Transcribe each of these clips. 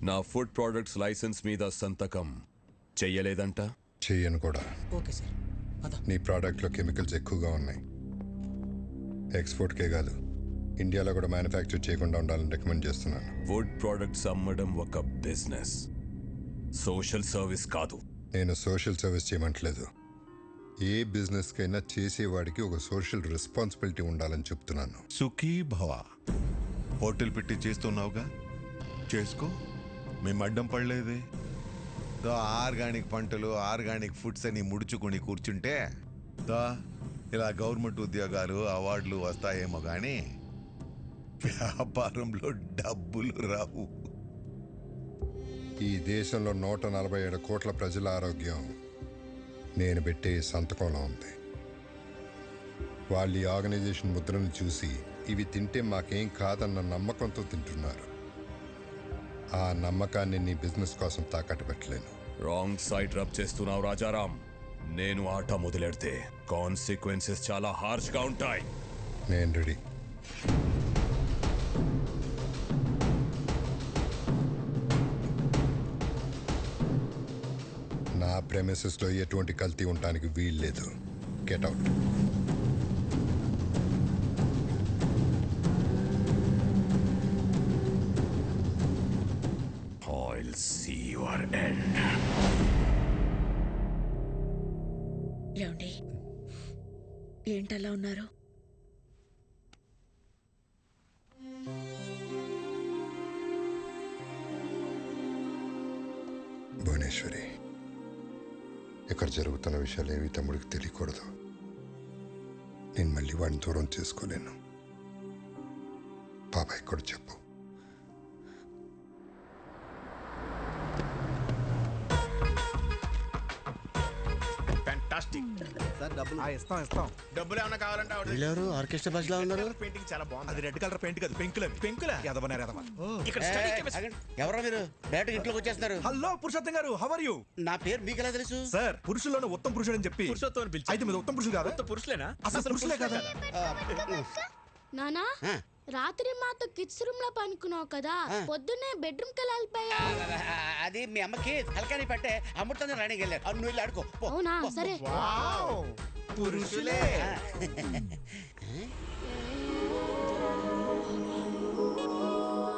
నా food products licence మీద సంతకం చెయ్యలేదంట. చెయ్యను కూడా. Okay sir. నీ ప్రోడక్ట్లో కెమికల్స్ ఎక్కువగా ఉన్నాయి. ఎక్స్పోర్ట్కే కాదు, ఇండియాలో కూడా మ్యానుఫ్యాక్చర్ చేయకుండా ఉండాలని రికమెండ్ చేస్తున్నాను. ఫుడ్ ప్రొడక్ట్స్ అమ్మడం ఒక బిజినెస్, సోషల్ సర్వీస్ కాదు. నేను సోషల్ సర్వీస్ చేయమంటలేదు. ఏ బిజినెస్కైనా చేసేవాడికి ఒక సోషల్ రెస్పాన్సిబిలిటీ ఉండాలని చెప్తున్నాను. సుఖీ భవ. హోటల్ పెట్టి చేస్తున్నావుగా, చేసుకో. మేము అడ్డం పడలేదే. ఆర్గానిక్ పంటలు, ఆర్గానిక్ ఫుడ్స్ అని ముడుచుకొని కూర్చుంటే ఇలా గవర్నమెంట్ ఉద్యోగాలు, అవార్డులు వస్తాయేమో కానీ వ్యాపారంలో డబ్బులు రావు. ఈ దేశంలో 147 కోట్ల ప్రజల ఆరోగ్యం నేను పెట్టే సంతకంలో ఉంది. వాళ్ళు ఈ ఆర్గనైజేషన్ ముద్రను చూసి ఇవి తింటే మాకేం కాదన్న నమ్మకంతో తింటున్నారు. ఆ నమ్మకాన్ని నీ బిజినెస్ కోసం తాకట్టు పెట్టలేను. రాంగ్ సైడ్ రబ్ చేస్తున్నావు రాజారాం. నేను ఆట మొదలెడితే కాన్సిక్వెన్సెస్ చాలా హార్ష్గా ఉంటాయి. నేను రెడీ. నా ప్రెమిసెస్లో ఎటువంటి కల్తీ ఉండటానికి వీల్లేదు. Get out. I'll see your end. ఏమండి, ఏంటలా ఉన్నారు? భువనేశ్వరి, ఇక్కడ జరుగుతున్న విషయాలు ఏవి తమ్ముడికి తెలియకూడదు. నేను మళ్ళీ వాడిని దూరం చేసుకోలేను. బాబాయ్ కూడా చెప్పు. డబ్బులు ఏమన్నా కావాలంటే వీళ్ళెవరు ఆర్కెస్ట్రా బస్ లా ఉన్నారు? పెయింటింగ్ చాలా బాగుంది. అది రెడ్ కలర్ పెయింట్ కాదు, పెంకుల ఇక్కడ ఎవరో మీరు డైరెక్ట్ ఇంట్లోకి వచ్చేస్తున్నారు. హలో పురుషోత్తం గారు, హౌ ఆర్ యు? నా పేరు మీకు ఎలా తెలుసు? సార్, పురుషుల్లోనే ఉత్తమ పురుషుడు అని చెప్పి అయితే మీరు ఉత్తమ పురుషులు కాదు? పురుషులేనా? అసలు పురుషులే కదా? నానా, రాత్రి మాతో కిడ్స్ రూమ్ లో పనుకున్నావు కదా, పొద్దున్నే బెడ్రూమ్ కి వెళ్ళిపోయా. అది మీ అమ్మకి తలకాని పట్టే అమృతంగా రాణికి వెళ్ళారు. నువ్వు వెళ్ళి ఆడుకో. అవునా? సరే. పురుషులే.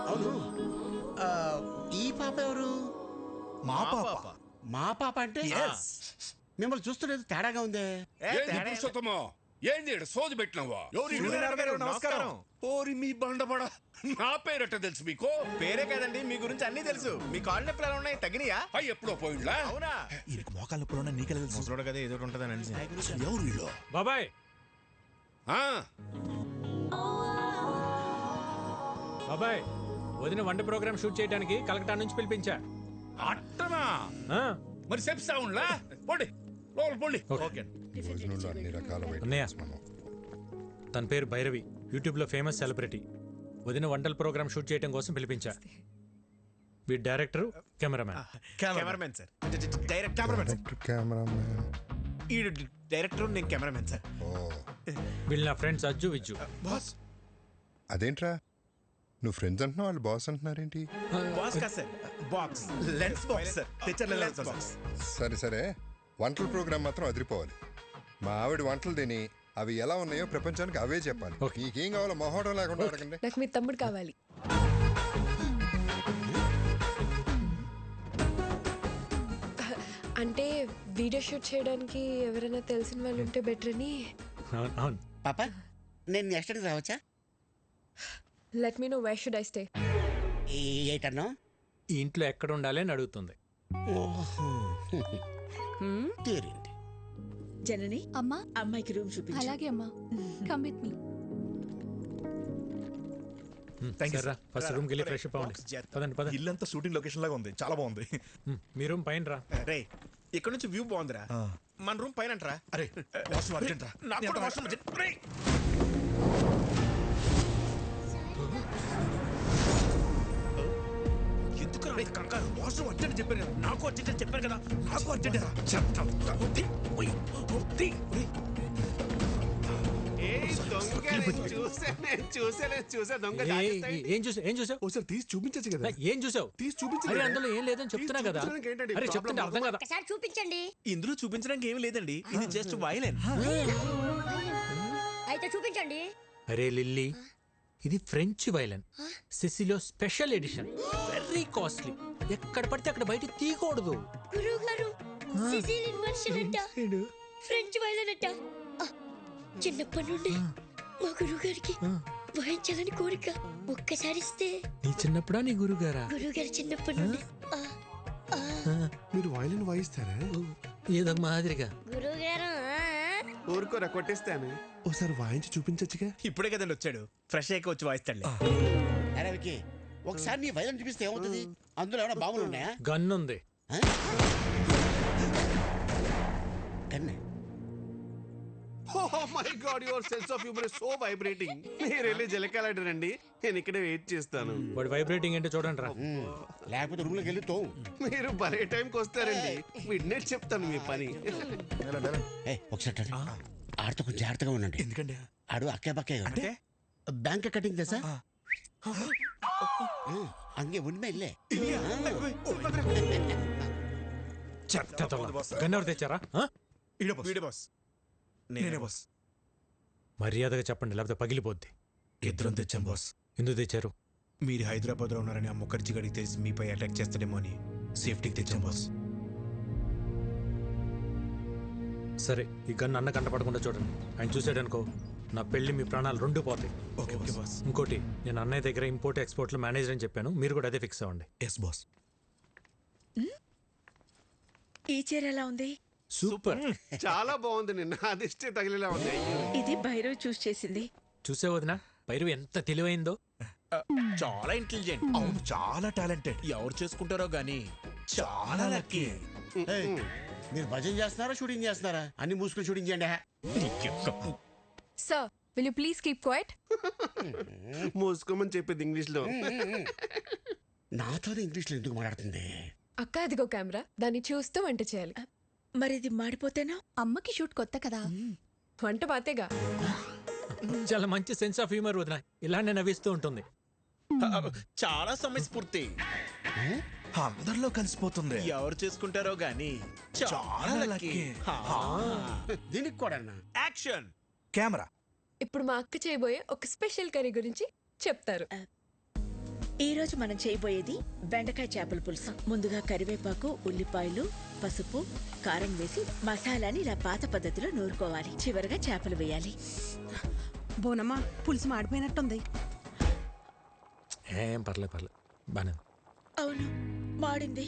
అవును, ఈ పాప ఎవరు? మా పాప. మా పాప అంటే మిమ్మల్ని చూస్తున్నది తేడాగా ఉందే. ఏంది సోది పెట్టినవా? నమస్కారం. ఓరి మీ బండబడ, నా పేరట తెలుసు మీకు? పేరే కదండి, మీ గురించి అన్ని తెలుసు. మీ కాళ్ళు నొప్పులు ఎలా ఉన్నాయి, తగ్గినాయా? అవి ఎప్పుడో పోయిండ్లా? అవునా? ఈయనకి మోకాళ్ళ నొప్పులు ఉన్నా నీకెలా తెలుసు? ముసలోడు కదా, ఏదో ఉంటుందని అనేసి. ఎవరు వీళ్ళు? బాబాయ్, బాబాయ్, వదిన వంట ప్రోగ్రామ్ షూట్ చేయడానికి కలకటా నుంచి పిలిపించా. అట్టనా? ఆ, మరి చెప్తా ఉండ్లా? పోండి లోపల పోండి. ఓకే. భోజనంలో అన్ని రకాల అన్నయ్య, వైటమిన్స్ మనం. తన పేరు భైరవి, యూట్యూబ్ లో ఫేమస్ సెలబ్రిటీ. వదిన వంటల ప్రోగ్రామ్ షూట్ చేయడం కోసం పిలిపించా. వీడి director, cameramen sir. Direct cameramen sir. Cameraman. ఈ డైరెక్టర్, నేను కెమెరామెన్ సార్. ఓ, వీళ్ళు నా ఫ్రెండ్స్ అజ్జు విజ్జు. బాస్. అదేంట్రా నువ్వు ఫ్రెండ్స్ అంటున్నావు, వాళ్ళు బాస్ అంటున్నారేంటి? బాస్ కాదు sir, box, lens box sir. తెచ్చారు లెన్స్ బాక్స్. సరే సరే, వంటల ప్రోగ్రామ్ మాత్రం అదిరిపోవాలి. మా ఆవిడ వంటలు తిని అవి ఎలా ఉన్నాయో ప్రపంచానికి అవే చెప్పాలి. నీకేం కావాలో మొహోటం లేకుండా అడగండి. నాకు మీ తమ్ముడు కావాలి. అంటే వీడియో షూట్ చేయడానికి ఎవరైనా తెలిసిన వాళ్ళు ఉంటే బెటర్ అని. అవును. పాప, నేను నెక్స్ట్ టైం రావచ్చా? Let me know where should I stay. ఏటన్నా? ఈ ఇంట్లో ఎక్కడ ఉండాలి అని అడుగుతుంది. జనని, అమ్మా, అమ్మాయికి రూమ్ చూపించు. అలాగే అమ్మా. Come with me. First room కి వెళ్ళి ఫ్రెష్ అప్ అవ్వండి. పదండి పదండి. ఇల్లంతా షూటింగ్ లొకేషన్ లాగా ఉంది, చాలా బాగుంది. మీ రూమ్ పైన రా. రే, ఇక్కడ నుంచి వ్యూ బాగుందిరా. మన రూమ్ పైన రా. అరే వాష్రూమ్ అర్జెంట్ రా. నాకు కూడా వాష్రూమ్ అర్జెంట్. రే, ఎందుకు రా కంగారు? వాష్రూమ్ అర్జెంట్ చెప్పారు కదా. నాకు అర్జెంట్ చెప్పారు కదా. నాకు అర్జెంట్ రా. చెప్తా. చూసా దొంగ ఏం చూసావు ఒకసారి తీసి చూపించచ్చు కదా. ఏం చూసావు తీసి చూపించు అరే అందులో ఏం లేదని చెప్తున్నా కదా. ఏంటండి అరే చెప్తుంటే అర్థం కదా. ఒకసారి చూపించండి. ఇందులో చూపించడానికి ఏమి లేదండి, ఇది జస్ట్ వైలెన్. అయితే చూపించండి. అరే లిల్లీ, ఇది ఫ్రెంచ్ వైలన్, సిసిలో స్పెషల్ ఎడిషన్, వెరీ కాస్ట్లీ. ఎక్కడ పడితే అక్కడ బయట తీయకూడదు. గురువు గారు, సిసిలియన్ వర్షన్ అంట, ఫ్రెంచ్ వైలన్ అంట. చిన్నప్పటి నుండి మా గురువు గారికి వాయించాలని కోరిక. ఒక్కసారి ఇస్తే. నీ చిన్నప్పుడా నీ గురుగారా? గురువు గారు చిన్నప్పటి నుండి. మీరు వైలెన్ వాయిస్తారా? ఏదో మాదిరిగా. గురువు గారు ఊరుకోరా, కొట్టేస్తాను. ఒకసారి వాయించి చూపించచ్చుగా. ఇప్పుడే కదండి వచ్చాడు, ఫ్రెష్ అయ్యాక వచ్చి వాయిస్తాడులే. అరే వికీ, ఒకసారి నీ వైలెన్ చూపిస్తే ఏమవుతుంది? అందులో ఏమైనా బాగులు ఉన్నాయా? గన్ ఉంది. కన్నే. Oh my God, your sense of humor is so vibrating. మీరు వెళ్ళి జలకాలంటారండి, నేను ఇక్కడే వెయిట్ చేస్తాను. వాడు వైబ్రేటింగ్ అంటే చూడండి రా. లేకపోతే రూమ్ లోకి వెళ్ళి తో. మీరు భలే టైంకి వస్తారండి, విన్నట్టు చెప్తాను మీ పని. ఒకసారి ఆడితో కొంచెం జాగ్రత్తగా ఉండండి. ఎందుకండి? ఆడు అక్కే పక్కే అంటే బ్యాంక్ కటింగ్ తెసా అంగే ఉన్మే ఇల్లే. గన్ ఎవరు తెచ్చారా? వీడే బాస్, నేనే బాస్. మర్యాదగా చెప్పండి, లేకపోతే పగిలిపోద్ది. ఇద్దరం తెచ్చాం బాస్. ఎందుకు తెచ్చారు? మీరు హైదరాబాద్ లో ఉన్నారని ఆ ముఖర్జీ గడికి తెలిసి మీపై అటాక్ చేస్తాడేమో అని సేఫ్టీకి తెచ్చాం బాస్. సరే, ఈ గన్ అన్న కంటపడకుండా చూడండి. ఆయన చూసాడనుకో, నా పెళ్లి మీ ప్రాణాలు రెండు పోతాయి. Okay boss. ఇంకోటి, నేను అన్నయ్య దగ్గర ఇంపోర్ట్ ఎక్స్పోర్ట్ లో మేనేజర్ అని చెప్పాను, మీరు కూడా అదే ఫిక్స్ అవ్వండి. Yes boss. ఈ చీర ఎలా ఉంది? సూపర్, చాలా బాగుంది. నిన్న అదిష్టే తగిలేలా ఉంది. ఇది భైరవ్ చూస్ చేసింది. చూసే వదినా, భైరవి ఎంత తెలివైందో. చాలా ఇంటెలిజెంట్. అవును, చాలా టాలెంటెడ్. ఎవరు చేసుకుంటారో గానీ చాలా లక్కీ. మీరు భజన చేస్తున్నారా, షూటింగ్ చేస్తున్నారా? అన్ని మూసుకుని షూటింగ్ చేయండి. Sir, will you please keep quiet? మూసుకోమని చెప్పింది ఇంగ్లీష్ లో. నాతోనే ఇంగ్లీష్ లో ఎందుకు మాట్లాడుతుంది? అక్క, అదిగో కెమెరా, దాన్ని చూస్తూ వంట చేయాలి. మరి ఇది మాడిపోతేనా? అమ్మకి షూట్ కొత్త కదా. వంట పాతేగా. చాలా మంచి సెన్స్ ఆఫ్ హ్యూమర్ వదినా, ఇలానే నవ్విస్తూ ఉంటుంది. చాలా సమయస్ఫూర్తి. అందరిలో కలిసిపోతుంది. ఎవరు చేసుకుంటారో గానీ చాలా లక్కీ. దీనికి కూడా యాక్షన్ కెమెరా. ఇప్పుడు మా అక్క చేయబోయే ఒక స్పెషల్ కర్రీ గురించి చెప్తారు. ఈ రోజు మనం చేయబోయేది బెండకాయ చేపల పులుసు. ముందుగా కరివేపాకు, ఉల్లిపాయలు, పసుపు, కారం వేసి మసాలాని ఇలా పాత పద్ధతిలో నూరుకోవాలి. చివరగా చేపలు వేయాలి. బోనమ్మా, పులుసు మాడిపోయినట్టుంది. ఏం పర్లేదు బానే. అవును, మాడింది.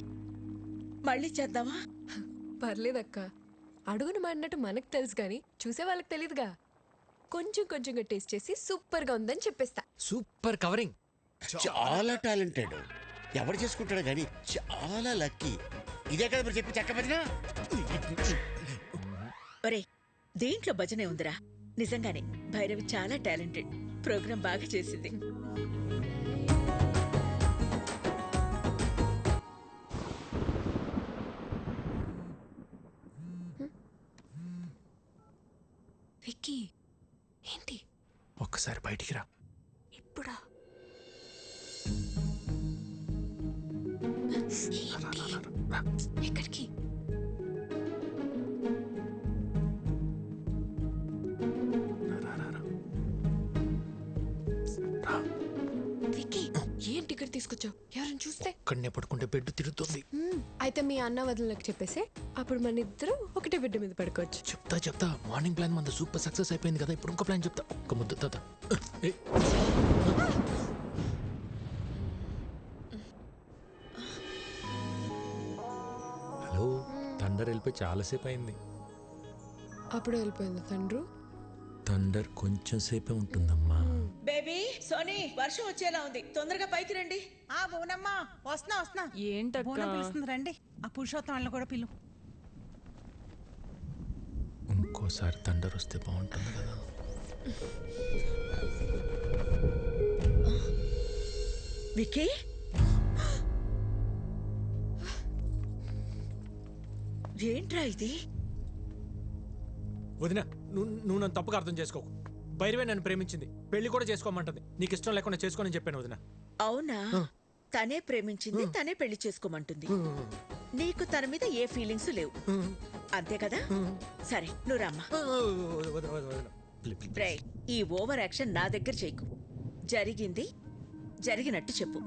మళ్ళీ చేద్దామా? పర్లేదక్క, అడుగును మాడినట్టు మనకు తెలుసు కానీ చూసే వాళ్ళకి తెలియదుగా. కొంచెం కొంచెంగా టేస్ట్ చేసి సూపర్ గా ఉందని చెప్పేస్తా. Super covering. చాలా టాలెంటెడ్. ఎవరు చేసుకుంటాడు కానీ చాలా లక్కీ. ఇదే కదా మీరు చెప్పి చెక్క భజన. ఒరే, దేంట్లో భజనే ఉందిరా. నిజంగానే భైరవి చాలా టాలెంటెడ్. ప్రోగ్రాం బాగా చేసింది. విక్కీ, ఏంటి? ఒక్కసారి బయటికి రా. ఇప్పుడా? ఎక్కడికి? విక్కీ, ఏంటి ఇక్కడ తీసుకొచ్చావు? ఎవరైనా చూస్తే? ఇక్కడనే పడుకుంటే బెడ్ తిరుగుతుంది. అయితే మీ అన్న వదినలకు చెప్పేసి అప్పుడు మన ఇద్దరు ఒకటే బిడ్డ మీద పడుకోవచ్చు. చెప్తా. మార్నింగ్ ప్లాన్ మన సూపర్ సక్సెస్ అయిపోయింది కదా, ఇప్పుడు ఇంకో ప్లాన్ చెప్తా. ఒక ముద్దు తాత. హలో, థండర్ వెళ్ళిపోయి చాలాసేపు అయింది. అప్పుడు వెళ్ళిపోయింది తండ్రు. థండర్ కొంచెం సేపే ఉంటుందమ్మా. బేబీ, సోనీ, వర్షం వచ్చేలా ఉంది, తొందరగా పైకి రండి. ఆ బోనమ్మా, వస్తున్నా. ఏంటక్క? పిలుస్తుంది, రండి. ఆ పురుషోత్తం వాళ్ళని కూడా పిలు. ఇంకోసారి థండర్ వస్తే బాగుంటుంది కదా. విక్కీ, ఏంట్రా ఇది? వదినా, నువ్వు నన్ను తప్పుగా అర్థం చేసుకోకు. భైరవే నన్ను ప్రేమించింది, పెళ్లి కూడా చేసుకోమంటుంది. నీకు ఇష్టం లేకుండా చేసుకోనని చెప్పాను వదిన. అవునా? తనే ప్రేమించింది, తనే పెళ్లి చేసుకోమంటుంది. నీకు తన మీద ఏ ఫీలింగ్స్ లేవు అంతే కదా? సరే నువ్వు రామ్మా. బ్రై, ఈ ఓవర్ యాక్షన్ నా దగ్గర చేయకు. జరిగింది జరిగినట్టు చెప్పు.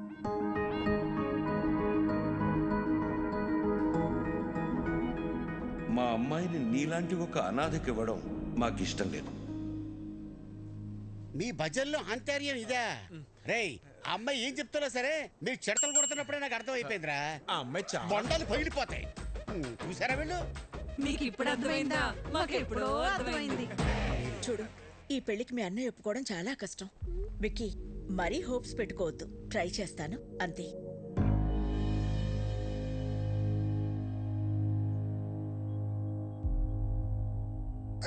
మా అమ్మాయిని నీలాంటి ఒక అనాథకి ఇవ్వడం మాకిష్టం లేదు. మీ భజనలో ఆంతర్యం ఇదా? రేయ్, ఆ అమ్మాయి ఏం చెప్తున్నా సరే మీరు చెడతలు కొడుతున్నప్పుడే నాకు అర్థం అయిపోయిందిరా. ఆ అమ్మాయి బొండాలు పగిలిపోతాయి. చూసారా వీళ్ళు? మీకు ఇప్పుడు అర్థమైందా? మాకెప్పుడో అర్థమైంది. చూడు, ఈ పెళ్లికి మీ అన్నయ్య ఒప్పుకోవడం చాలా కష్టం. విక్కీ, మరీ హోప్స్ పెట్టుకోవద్దు. ట్రై చేస్తాను అంతే.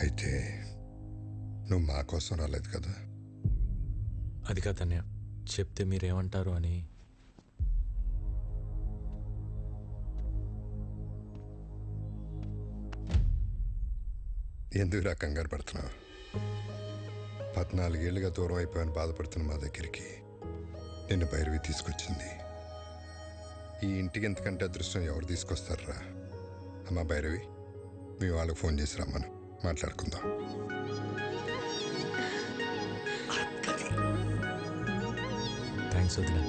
అయితే నువ్వు మా కోసం రాలేదు కదా? అది కాదన్నయ్య, చెప్తే మీరేమంటారు అని. ఎందుకురా కంగారు పడుతున్నావు? 14 ఏళ్ళుగా దూరం అయిపోయాను బాధపడుతున్న మా దగ్గరికి నిన్ను భైరవి తీసుకొచ్చింది. ఈ ఇంటికి ఎంతకంటే అదృష్టం ఎవరు తీసుకొస్తారా? అమ్మా భైరవి, మీ వాళ్ళకి ఫోన్ చేసి రమ్మను, మాట్లాడుకుందాం. థ్యాంక్స్ వదిన.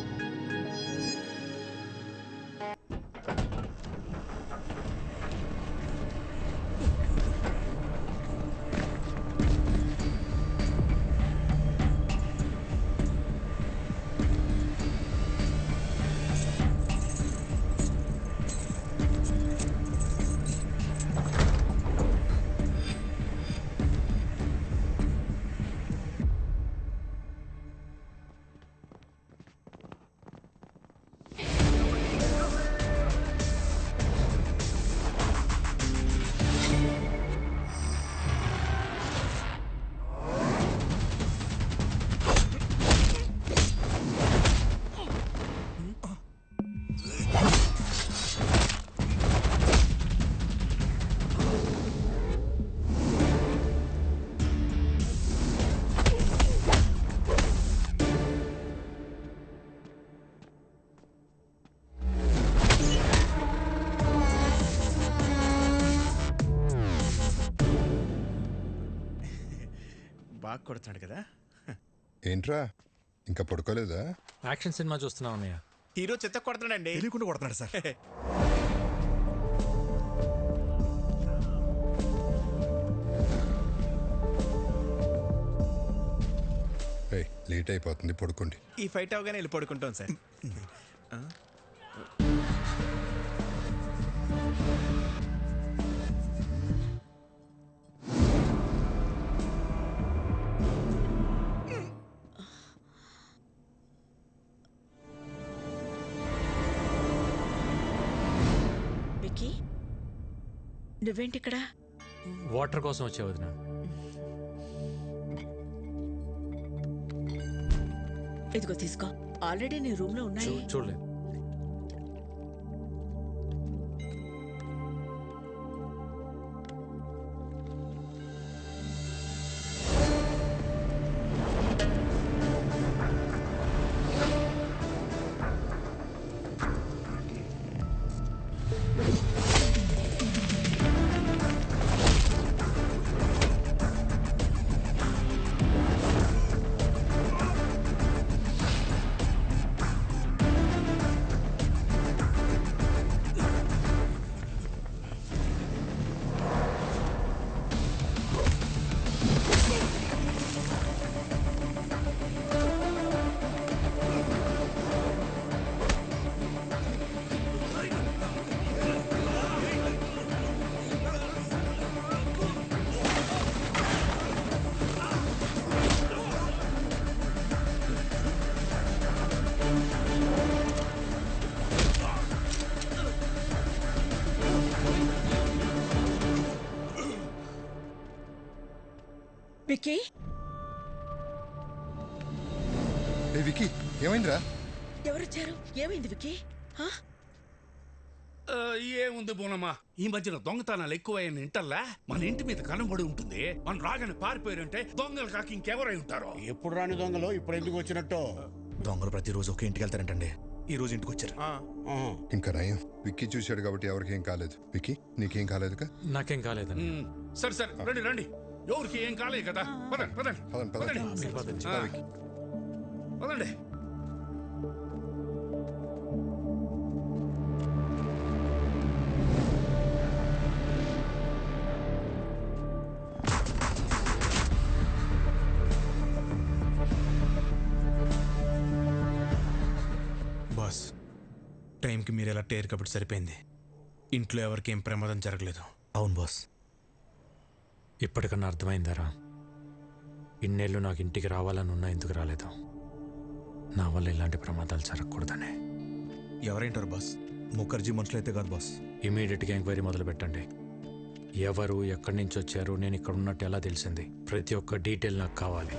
బాగా కొడుతున్నాడు కదా? ఏంట్రా ఇంకా పడుకోలేదా? యాక్షన్ సినిమా చూస్తున్నావు అన్నయ్య. హీరో చెత్త కొడుతున్నాడండి. తెలియకుండా కొడుతున్నాడు సార్. లేట్ అయిపోతుంది, పడుకోండి. ఈ ఫైట్ అవగానే వెళ్ళి పడుకుంటాం సార్. విక్కీ, నువ్వేంటిక్కడ? వాటర్ కోసం వచ్చే వదిన. ఇదిగో తీసుకో, ఆల్రెడీ నీ రూమ్ లో ఉన్నాయి. చూడలేదు. విక్కీ, విక్కీ ఏమైందిరా? ఎవరొచ్చారు? ఏమైంది విక్కీ? ఏముంది బోనమ్మా, ఈ మధ్యన దొంగతనాలు ఎక్కువైన ఇంటల్లా మన ఇంటి మీద కనబడి ఉంటుంది. మనం రాగానే పారిపోయారంటే దొంగలు కాక ఇంకెవరై ఉంటారో. ఎప్పుడు రాని దొంగలు ఇప్పుడు ఎందుకు వచ్చినట్టు? దొంగలు ప్రతిరోజు ఒకే ఇంటికి వెళ్తారంటండి, ఈ రోజు ఇంటికి వచ్చారు. ఇంకా నయం, విక్కీ చూశాడు కాబట్టి ఎవరికేం కాలేదు. విక్కీ నీకేం కాలేదుగా? నాకేం కాలేదండి. సరే సరే, రండి రండి. ఎవరికి ఏం కాలేదు కదా. పదండి పదండి పదండి పదండి. బాస్, టైంకి మీరు ఎలా టేర్ కాబట్టి సరిపోయింది. ఇంట్లో ఎవరికి ఏం ప్రమాదం జరగలేదు. అవును బాస్. ఇప్పటికన్నా అర్థమైందారా? ఇన్నేళ్ళు నాకు ఇంటికి రావాలని ఉన్నా ఎందుకు రాలేదు? నా వల్ల ఇలాంటి ప్రమాదాలు జరగకూడదనే. ఎవరైంటారు బాస్? ముఖర్జీ మనుషులైతే కాదు బాస్. ఇమీడియట్గా ఎంక్వైరీ మొదలు పెట్టండి. ఎవరు, ఎక్కడి నుంచి వచ్చారు, నేను ఇక్కడ ఉన్నట్టు ఎలా తెలిసింది, ప్రతి ఒక్క డీటెయిల్ నాకు కావాలి.